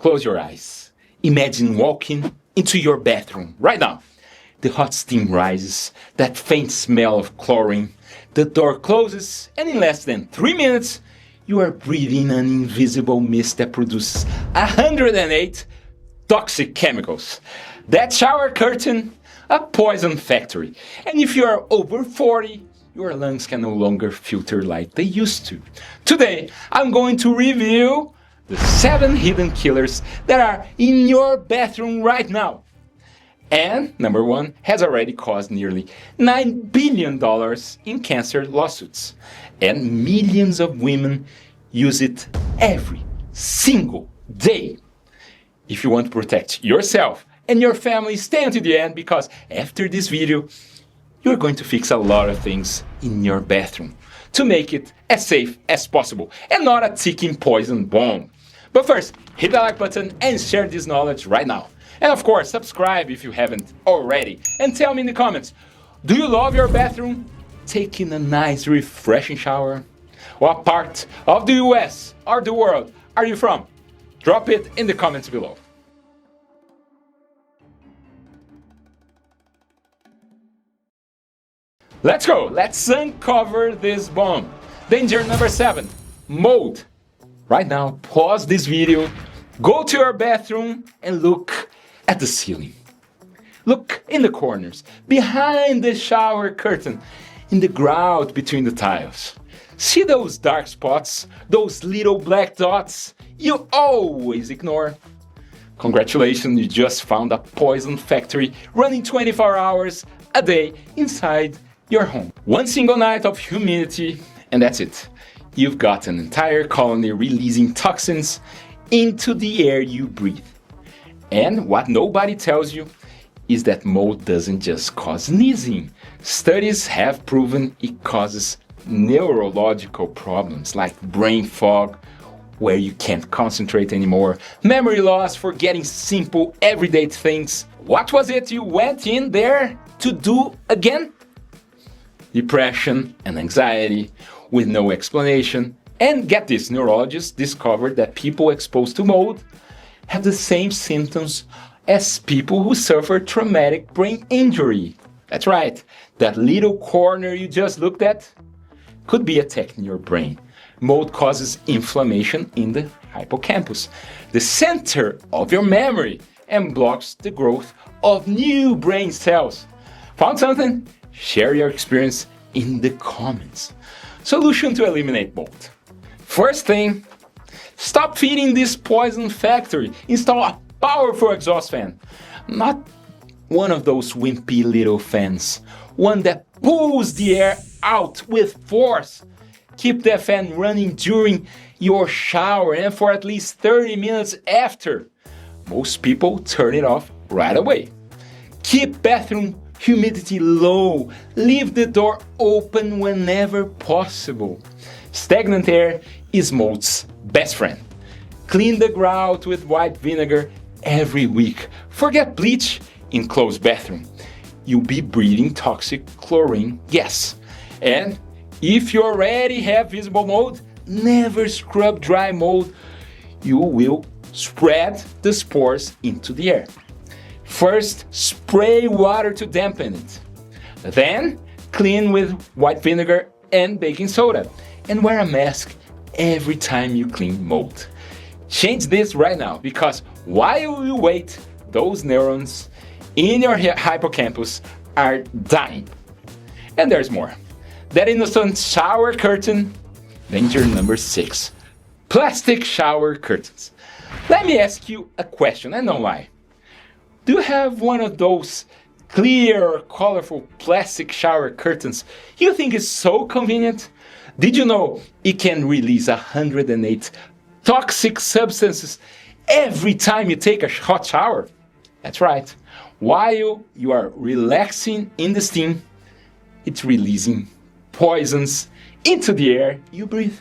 Close your eyes. Imagine walking into your bathroom right now. The hot steam rises, that faint smell of chlorine. The door closes, and in less than 3 minutes, you are breathing an invisible mist that produces 108 toxic chemicals. That shower curtain, a poison factory. And if you are over 40, your lungs can no longer filter like they used to. Today, I'm going to review the 7 hidden killers that are in your bathroom right now. And number 1 has already caused nearly $9 billion in cancer lawsuits. And millions of women use it every single day. If you want to protect yourself and your family, stay until the end, because after this video, you're going to fix a lot of things in your bathroom to make it as safe as possible and not a ticking poison bomb. But first, hit the like button and share this knowledge right now. And of course, subscribe if you haven't already. And tell me in the comments, do you love your bathroom? Taking a nice refreshing shower? What part of the US or the world are you from? Drop it in the comments below. Let's go, let's uncover this bomb. Danger number 7, mold. Right now, pause this video, go to your bathroom and look at the ceiling. Look in the corners, behind the shower curtain, in the grout between the tiles. See those dark spots, those little black dots you always ignore? Congratulations, you just found a poison factory running 24 hours a day inside your home. One single night of humidity, and that's it. You've got an entire colony releasing toxins into the air you breathe. And what nobody tells you is that mold doesn't just cause sneezing. Studies have proven it causes neurological problems like brain fog, where you can't concentrate anymore, memory loss, forgetting simple everyday things. What was it you went in there to do again? Depression and anxiety with no explanation. And get this, neurologists discovered that people exposed to mold have the same symptoms as people who suffer traumatic brain injury. That's right, that little corner you just looked at could be attacking your brain. Mold causes inflammation in the hippocampus, the center of your memory, and blocks the growth of new brain cells. Found something? Share your experience in the comments. Solution to eliminate mold. First thing, stop feeding this poison factory. Install a powerful exhaust fan. Not one of those wimpy little fans. One that pulls the air out with force. Keep that fan running during your shower and for at least 30 minutes after. Most people turn it off right away. Keep bathroom humidity low. Leave the door open whenever possible. Stagnant air is mold's best friend. Clean the grout with white vinegar every week. Forget bleach in closed bathroom. You'll be breathing toxic chlorine gas. And if you already have visible mold, never scrub dry mold. You will spread the spores into the air. First, spray water to dampen it. Then, clean with white vinegar and baking soda. And wear a mask every time you clean mold. Change this right now, because while you wait, those neurons in your hippocampus are dying. And there's more. That innocent shower curtain, danger number 6. Plastic shower curtains. Let me ask you a question, and don't lie. Do you have one of those clear or colorful plastic shower curtains you think is so convenient? Did you know it can release 108 toxic substances every time you take a hot shower? That's right. While you are relaxing in the steam, it's releasing poisons into the air you breathe.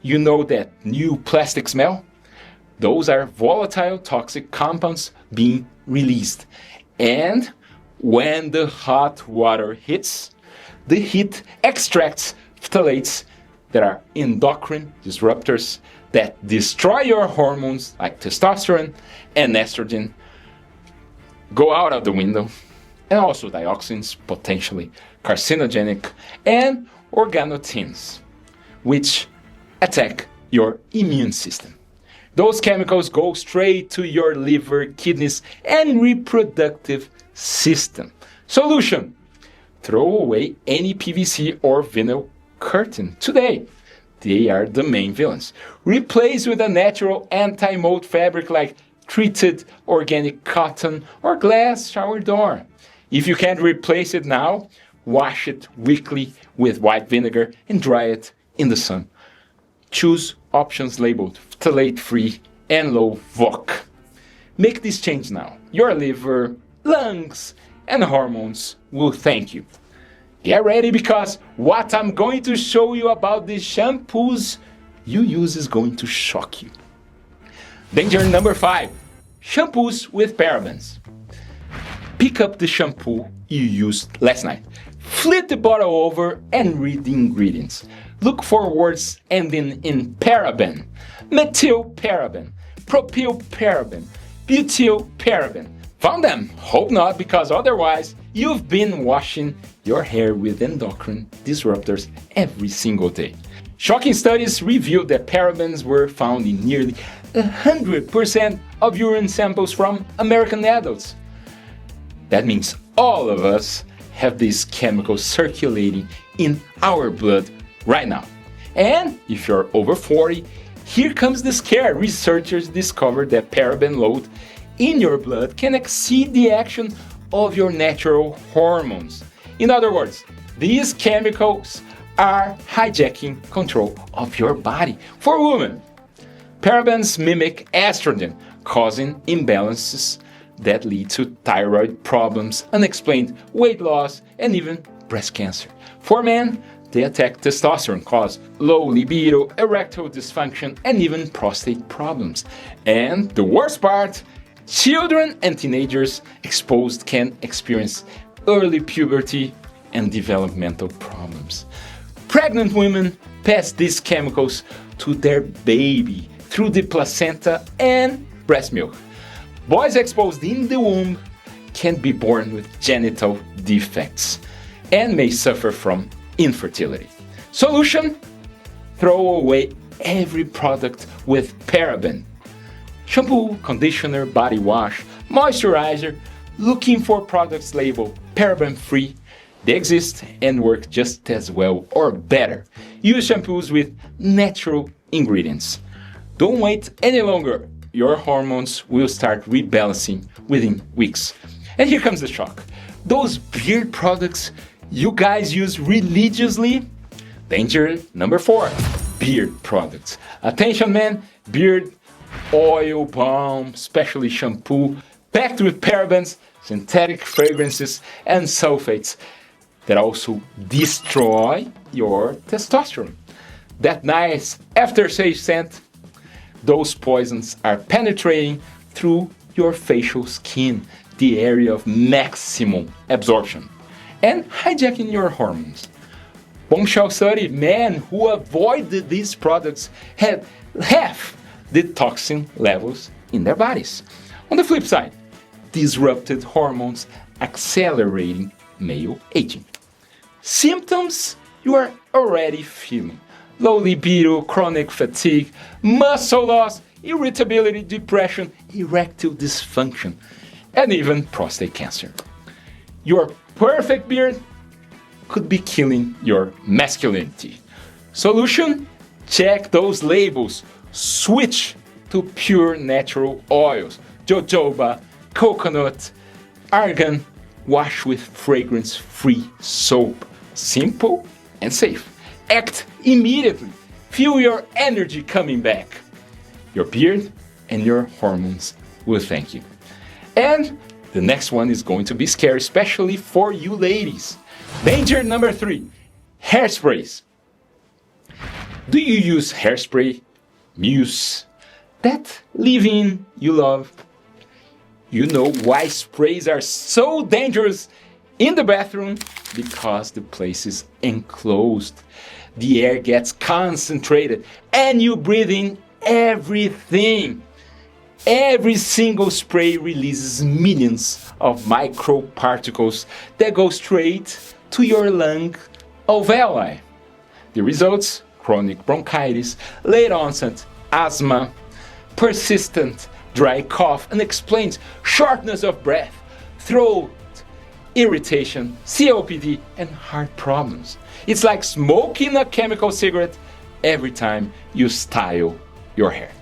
You know that new plastic smell? Those are volatile toxic compounds being released. And when the hot water hits, the heat extracts phthalates that are endocrine disruptors that destroy your hormones like testosterone and estrogen go out of the window, and also dioxins, potentially carcinogenic, and organotins, which attack your immune system. Those chemicals go straight to your liver, kidneys, and reproductive system. Solution: throw away any PVC or vinyl curtain today. They are the main villains. Replace with a natural anti-mold fabric like treated organic cotton or glass shower door. If you can't replace it now, wash it weekly with white vinegar and dry it in the sun. Choose options labeled phthalate-free and low VOC. Make this change now. Your liver, lungs, and hormones will thank you. Get ready, because what I'm going to show you about these shampoos you use is going to shock you. Danger number 5. Shampoos with parabens. Pick up the shampoo you used last night. Flip the bottle over and read the ingredients. Look for words ending in paraben, methylparaben, propylparaben, butylparaben. Found them? Hope not, because otherwise you've been washing your hair with endocrine disruptors every single day. Shocking studies revealed that parabens were found in nearly 100% of urine samples from American adults. That means all of us have these chemicals circulating in our blood right now. And if you're over 40, here comes the scare. Researchers discovered that paraben load in your blood can exceed the action of your natural hormones. In other words, these chemicals are hijacking control of your body. For women, parabens mimic estrogen, causing imbalances that lead to thyroid problems, unexplained weight loss, and even breast cancer. For men, they attack testosterone, cause low libido, erectile dysfunction, and even prostate problems. And the worst part, children and teenagers exposed can experience early puberty and developmental problems. Pregnant women pass these chemicals to their baby through the placenta and breast milk. Boys exposed in the womb can be born with genital defects and may suffer from infertility. Solution: throw away every product with paraben. Shampoo, conditioner, body wash, moisturizer. Looking for products labeled paraben-free. They exist and work just as well or better. Use shampoos with natural ingredients. Don't wait any longer. Your hormones will start rebalancing within weeks. And here comes the shock. Those beard products you guys use religiously? Danger number 4. Beard products. Attention, man. Beard oil, balm, especially shampoo, packed with parabens, synthetic fragrances, and sulfates that also destroy your testosterone. That nice aftershave scent. Those poisons are penetrating through your facial skin, the area of maximum absorption, and hijacking your hormones. Bombshell study: men who avoided these products had half the toxin levels in their bodies. On the flip side, disrupted hormones accelerating male aging. Symptoms you are already feeling: low libido, chronic fatigue, muscle loss, irritability, depression, erectile dysfunction, and even prostate cancer. Your perfect beard could be killing your masculinity. Solution: check those labels. Switch to pure natural oils: jojoba, coconut, argan. Wash with fragrance-free soap. Simple and safe. Act immediately. Feel your energy coming back. Your beard and your hormones will thank you. And the next one is going to be scary, especially for you ladies. Danger number 3. Hairsprays. Do you use hairspray, mousse, that leave-in you love? You know why sprays are so dangerous in the bathroom? Because the place is enclosed. The air gets concentrated and you breathe in everything. Every single spray releases millions of microparticles that go straight to your lung alveoli. The results: chronic bronchitis, late onset asthma, persistent dry cough, unexplained shortness of breath, throat irritation, COPD, and heart problems. It's like smoking a chemical cigarette every time you style your hair.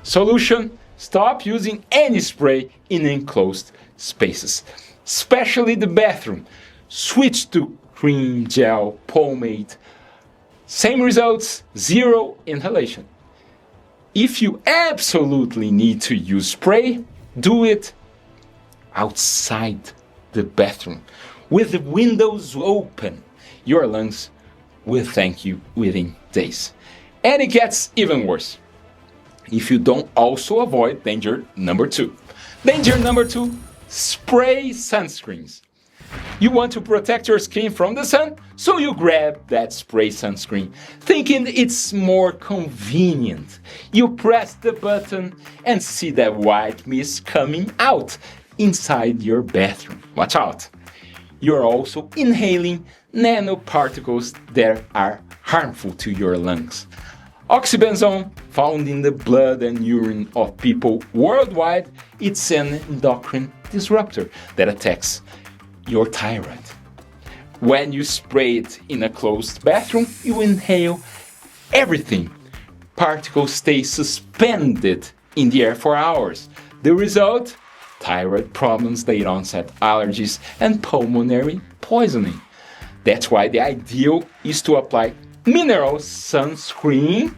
Solution: stop using any spray in enclosed spaces, especially the bathroom. Switch to cream, gel, pomade. Same results, zero inhalation. If you absolutely need to use spray, do it outside the bathroom with the windows open. Your lungs will thank you within days. And it gets even worse if you don't also avoid danger number 2. Danger number 2, spray sunscreens. You want to protect your skin from the sun, so you grab that spray sunscreen, thinking it's more convenient. You press the button and see that white mist coming out inside your bathroom. Watch out! You're also inhaling nanoparticles that are harmful to your lungs. Oxybenzone, found in the blood and urine of people worldwide, it's an endocrine disruptor that attacks your thyroid. When you spray it in a closed bathroom, you inhale everything. Particles stay suspended in the air for hours. The result? Thyroid problems, late onset allergies, and pulmonary poisoning. That's why the ideal is to apply mineral sunscreen,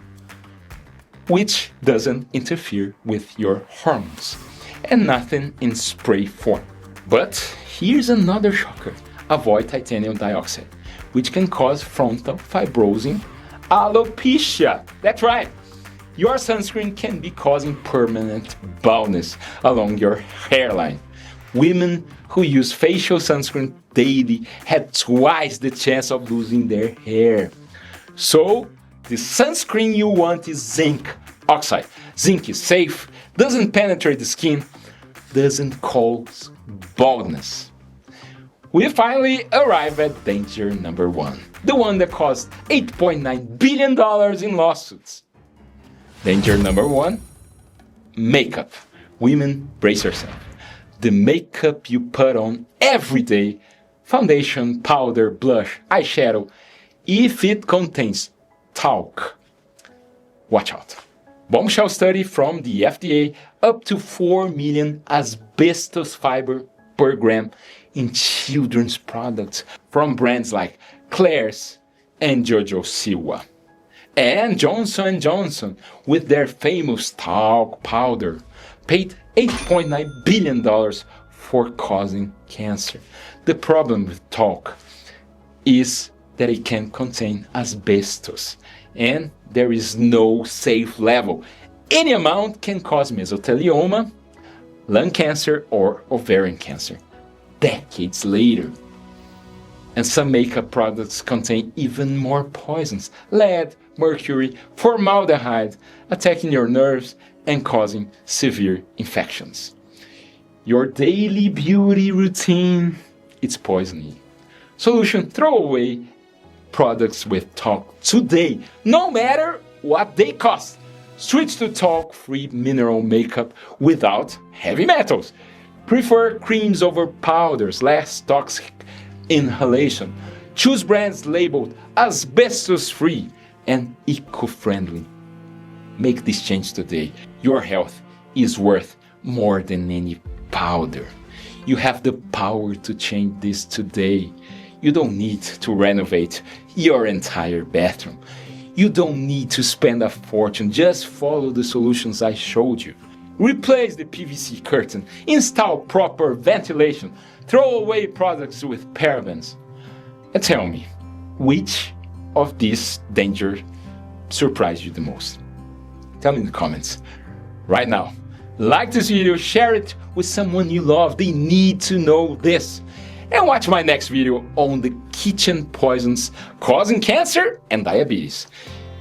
which doesn't interfere with your hormones, and nothing in spray form. But here's another shocker: avoid titanium dioxide, which can cause frontal fibrosing alopecia. That's right, your sunscreen can be causing permanent baldness along your hairline. Women who use facial sunscreen daily have twice the chance of losing their hair. So, the sunscreen you want is Zinc Oxide. Zinc is safe, doesn't penetrate the skin, doesn't cause baldness. We finally arrive at danger number 1, the one that caused $8.9 billion in lawsuits. Danger number 1, makeup. Women, brace yourself. The makeup you put on every day, foundation, powder, blush, eyeshadow, if it contains talc, watch out. Bombshell study from the FDA: up to 4 million asbestos fiber per gram in children's products from brands like Claire's and Jojo Siwa. And Johnson & Johnson, with their famous talc powder, paid $8.9 billion for causing cancer. The problem with talc is that it can contain asbestos, and there is no safe level. Any amount can cause mesothelioma, lung cancer, or ovarian cancer decades later. And some makeup products contain even more poisons: lead, mercury, formaldehyde, attacking your nerves and causing severe infections. Your daily beauty routine, it's poisoning. Solution: throw away products with talc today, no matter what they cost. Switch to talc-free mineral makeup without heavy metals. Prefer creams over powders, less toxic inhalation. Choose brands labeled asbestos-free and eco-friendly. Make this change today. Your health is worth more than any powder. You have the power to change this today. You don't need to renovate your entire bathroom. You don't need to spend a fortune. Just follow the solutions I showed you. Replace the PVC curtain. Install proper ventilation. Throw away products with parabens. And tell me, which of these dangers surprised you the most? Tell me in the comments right now. Like this video, share it with someone you love. They need to know this. And watch my next video on the kitchen poisons causing cancer and diabetes.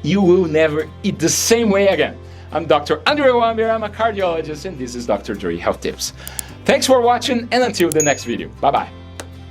You will never eat the same way again. I'm Dr. Andre Wambier, I'm a cardiologist, and this is Dr. Dre Health Tips. Thanks for watching, and until the next video. Bye-bye.